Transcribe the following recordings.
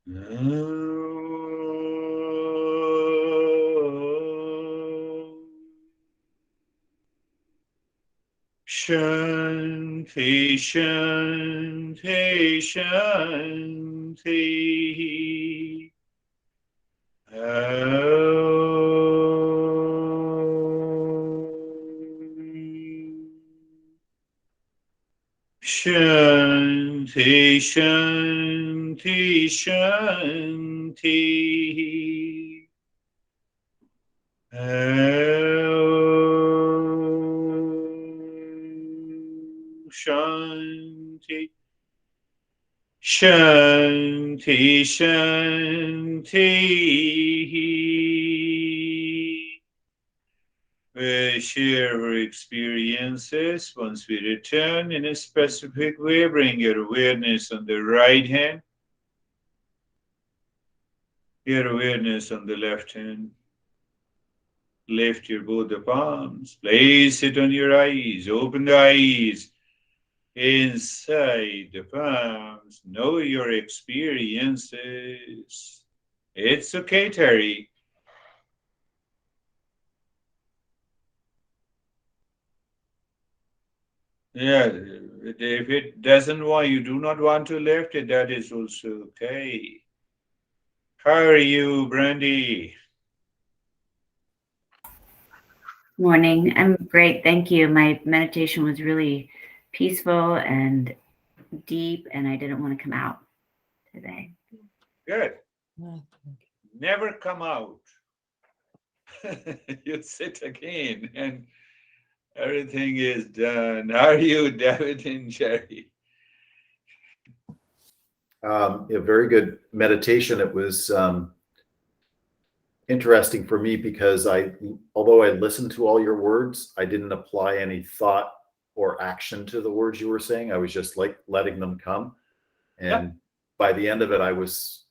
Shanti, Shanti, Shanti. Shanti, Shanti, Shanti. Shanti, Shanti, Shanti. We share our experiences. Once we return in a specific way, bring your awareness on the right hand, your awareness on the left hand. Lift your both the palms, place it on your eyes, open the eyes inside the palms. Know your experiences. It's okay, Terry. Yeah, if it doesn't want, you do not want to lift it, that is also okay. How are you, Brandy? Morning. I'm great. Thank you. My meditation was really peaceful and deep, and I didn't want to come out today. Good. Never come out. You sit again and everything is done. How are you, David and Jerry? A very good meditation. It was interesting for me because although I listened to all your words, I didn't apply any thought or action to the words you were saying. I was just like letting them come. And by the end of it, I was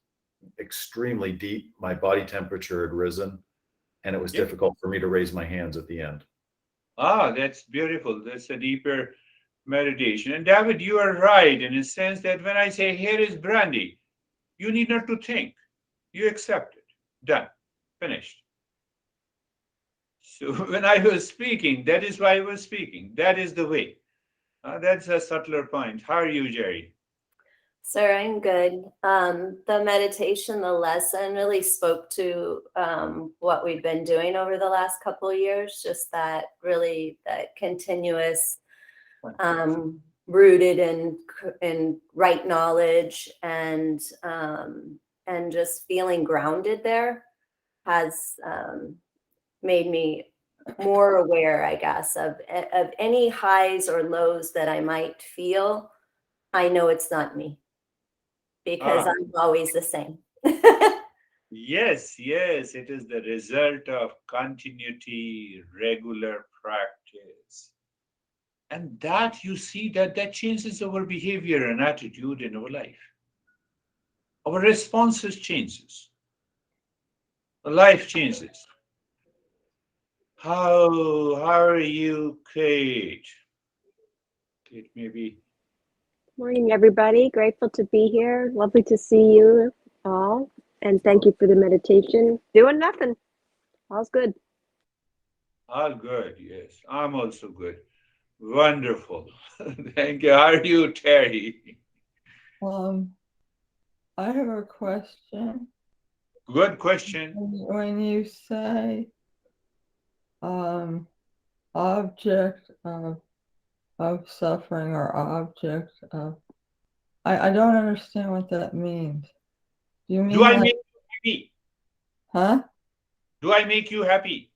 extremely deep. My body temperature had risen, and it was difficult for me to raise my hands at the end. Ah, that's beautiful. That's a deeper meditation. And David, you are right in a sense that when I say, here is brandy, you need not to think. You accept it. Done. Finished. So when I was speaking, that is why I was speaking. That is the way. That's a subtler point. How are you, Jerry? Sir, I'm good. The meditation, the lesson really spoke to what we've been doing over the last couple of years, just that continuous rooted in right knowledge and just feeling grounded there has made me more aware, I guess, of any highs or lows that I might feel. I know it's not me because I'm always the same. Yes, yes, it is the result of continuity, regular practice. And that you see that changes our behavior and attitude in our life. Our responses changes. Life changes. How are you, Kate? Kate, maybe. Morning, everybody. Grateful to be here. Lovely to see you all. And thank you for the meditation. Doing nothing. All's good. All good, yes. I'm also good. Wonderful. Thank you. How are you, Terry? I have a question. Good question. When you say object of suffering or object of, I don't understand what that means. Do you mean Do I make you happy? Huh? Do I make you happy?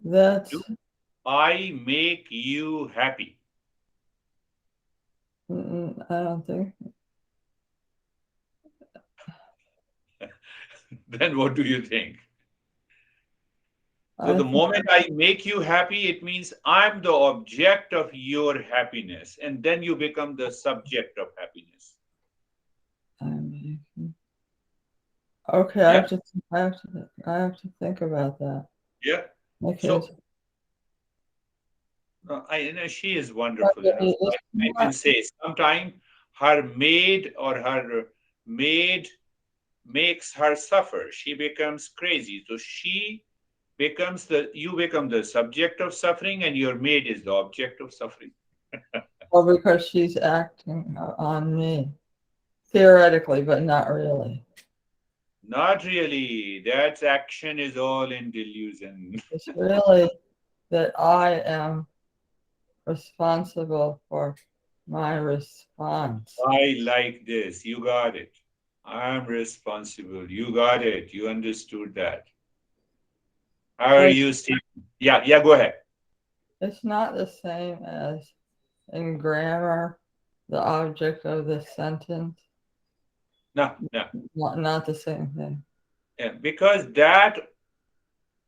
That's. Do I make you happy? I don't think. Then what do you think? So the moment I make you happy, it means I'm the object of your happiness, and then you become the subject of happiness. Okay, Yeah. I have to think about that. Yeah. Okay. So No, I, you know, she is wonderful. You know, It's I can not, say sometimes her maid or her maid makes her suffer. She becomes crazy. So she becomes you become the subject of suffering, and your maid is the object of suffering. well, because she's acting on me, theoretically, but not really. Not really. That action is all in delusion. It's really that I am responsible for my response. I like this. You got it. I'm responsible. You got it. You understood that. How are But you, Steve? Yeah, yeah, go ahead. it's not the same as in grammar, the object of the sentence. No, no. Not the same thing. Yeah, because that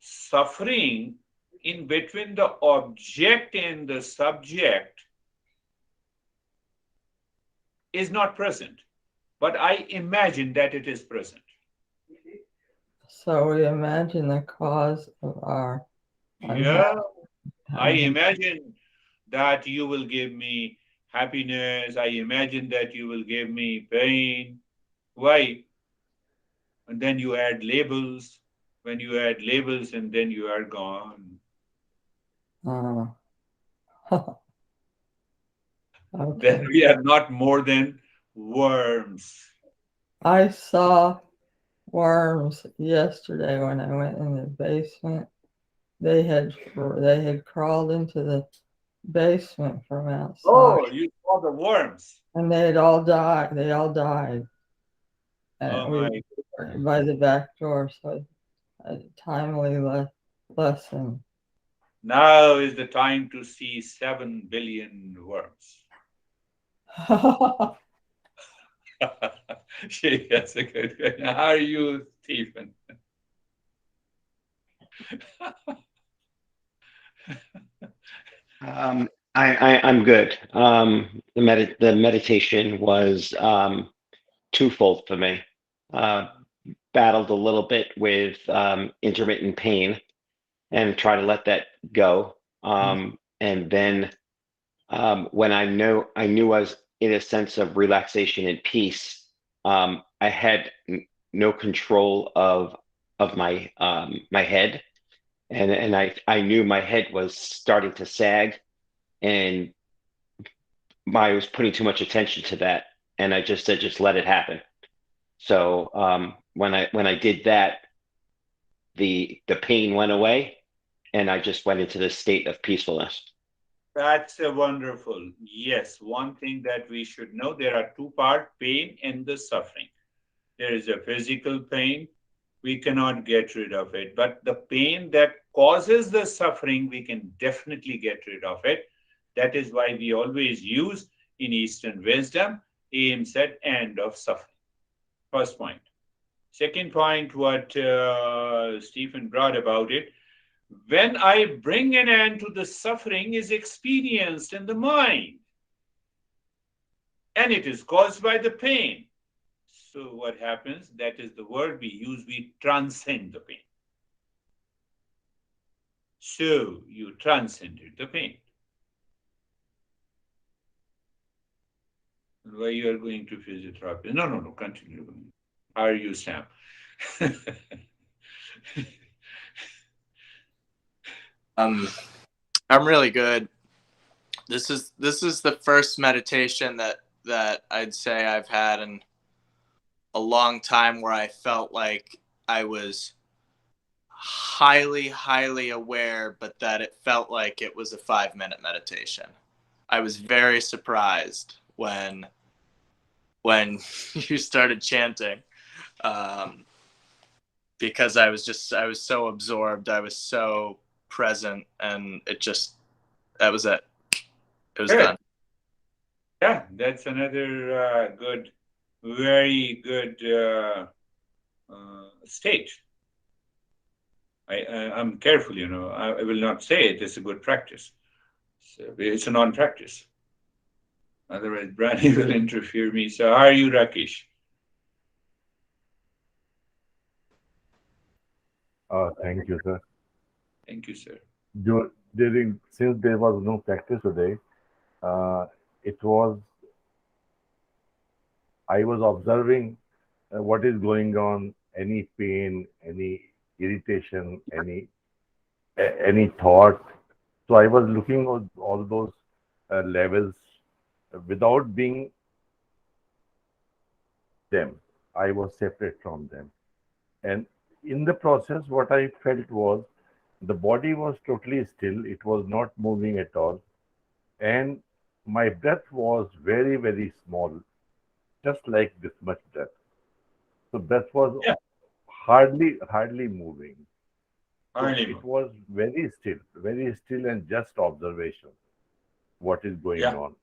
suffering in between the object and the subject is not present, but I imagine that it is present. So we imagine the cause of our Yeah, I unhappiness. imagine that you will give me happiness. I imagine that you will give me pain. Why? And then you add labels. When you add labels, and then you are gone. Uh, Then okay. we are not more than worms. I saw worms yesterday when I went in the basement. They had crawled into the basement from outside, Oh, you saw the worms. and they had all died. They all died, Oh and we my were by the back door. So a timely lesson. Now is the time to see 7 billion worms. That's a good question. How are you, Stephen? I'm good. The meditation was twofold for me. Uh, Battled a little bit with intermittent pain and try to let that go. And then when I knew I was in a sense of relaxation and peace, I had no control of my head, and I knew my head was starting to sag, and I was putting too much attention to that, and I just said, just let it happen. So when I did that, the pain went away, and I just went into this state of peacefulness. That's a wonderful. Yes, one thing that we should know, there are two parts, pain and the suffering. There is a physical pain, we cannot get rid of it. But the pain that causes the suffering, we can definitely get rid of it. That is why we always use in Eastern wisdom, aim set end of suffering. First point. Second point, what Stephen brought about it, when I bring an end to the suffering is experienced in the mind, and it is caused by the pain. So what happens, that is the word we use, we transcend the pain. So you transcended the pain. Why you are going to physiotherapy? No, no, no, continue. How are you, Sam? I'm really good. This is the first meditation that I'd say I've had in a long time where I felt like I was highly aware, but that it felt like it was a 5-minute meditation. I was very surprised when you started chanting, because I was so absorbed, I was so present, and that was it. It was Good. done. Yeah, that's another good, very good state. I'm careful, you know. I will not say it. It's a good practice. So it's a non-practice. Otherwise, Brani will interfere me. So how are you, Rakesh? Thank you, sir. Thank you, sir. since there was no practice today, it was I was observing what is going on, any pain, any irritation, any thought. So I was looking at all those levels without being them. I was separate from them. And in the process, what I felt was the body was totally still. It was not moving at all. And my breath was very, very small, just like this much breath. So breath was Yeah, hardly moving. So hardly it move. was very still and just observation, what is going Yeah, on.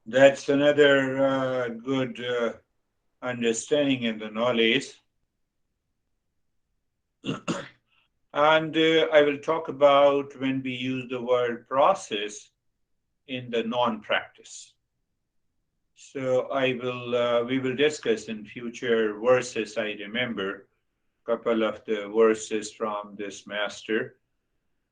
that's another good understanding and the knowledge. And I will talk about when we use the word process in the non-practice. So we will discuss in future verses. I remember a couple of the verses from this master.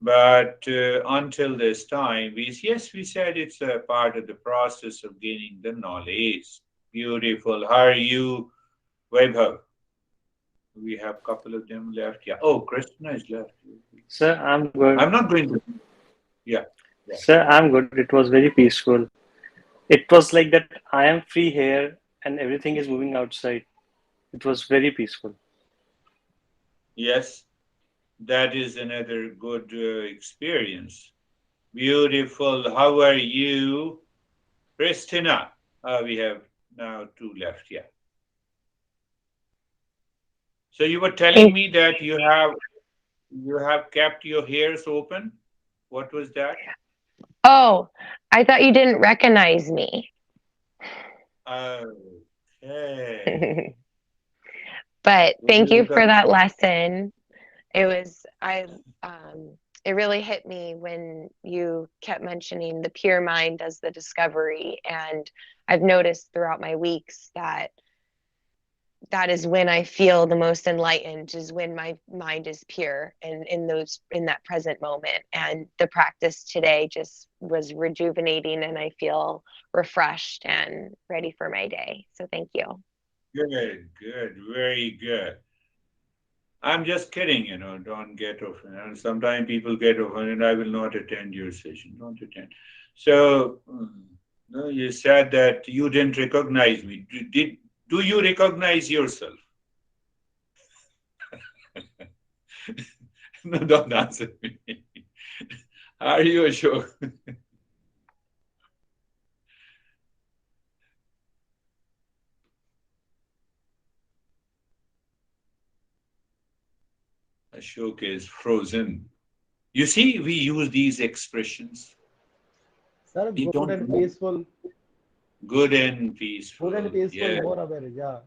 But until this time, we said it's a part of the process of gaining the knowledge. Beautiful. How are you, Vaibhav? We have a couple of them left. Yeah. Oh, Krishna is left. Sir, I'm good. I'm not going to. Yeah. Yeah. Sir, I'm good. It was very peaceful. It was like that I am free here and everything is moving outside. It was very peaceful. Yes, that is another good experience. Beautiful. How are you, Christina? We have now two left. Yeah. So you were telling me that you have kept your hairs open. What was that? Oh, I thought you didn't recognize me. Okay. But Well, thank you you for got that lesson. It was it really hit me when you kept mentioning the pure mind as the discovery, and I've noticed throughout my weeks that that is when I feel the most enlightened, is when my mind is pure and in that present moment. And the practice today just was rejuvenating, and I feel refreshed and ready for my day. So thank you. good, good, very good. I'm just kidding, don't get offended. Sometimes people get offended. I will not attend your session. Don't attend. So, no, you said that you didn't recognize me. Do you recognize yourself? No, don't answer me. Are you sure? Ashok is frozen. You see, we use these expressions. Sir, We good don't and know. peaceful. Good and peaceful. Good and peaceful, Yeah, more aware. Yeah.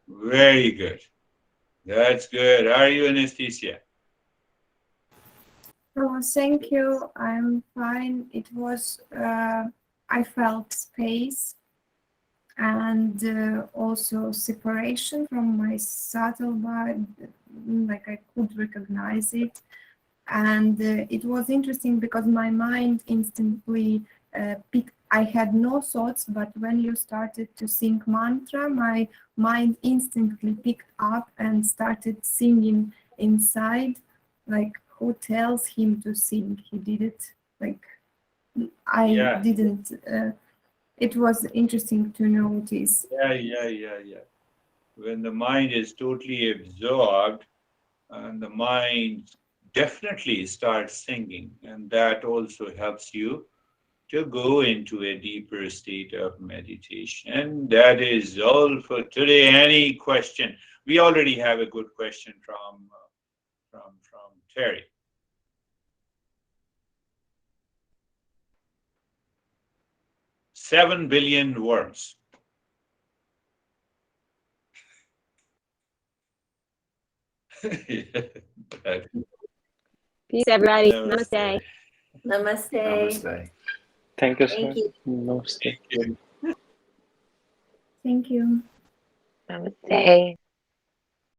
very good. That's good. How are you, Anesthesia? Oh, thank you. I'm fine. It was, I felt space and also separation from my subtle body, like I could recognize it. And it was interesting because my mind instantly picked, I had no thoughts, but when you started to sing mantra, my mind instantly picked up and started singing inside, like who tells him to sing? He did it. Like I Yeah, didn't. It was interesting to notice. yeah. When the mind is totally absorbed, and the mind definitely starts singing, and that also helps you to go into a deeper state of meditation. And that is all for today. Any question? We already have a good question from Terry. $7 billion worms. That- Peace, everybody. Namaste. Namaste. Namaste. Namaste. Thank you, Thank sir. you. Namaste. Thank you. Namaste.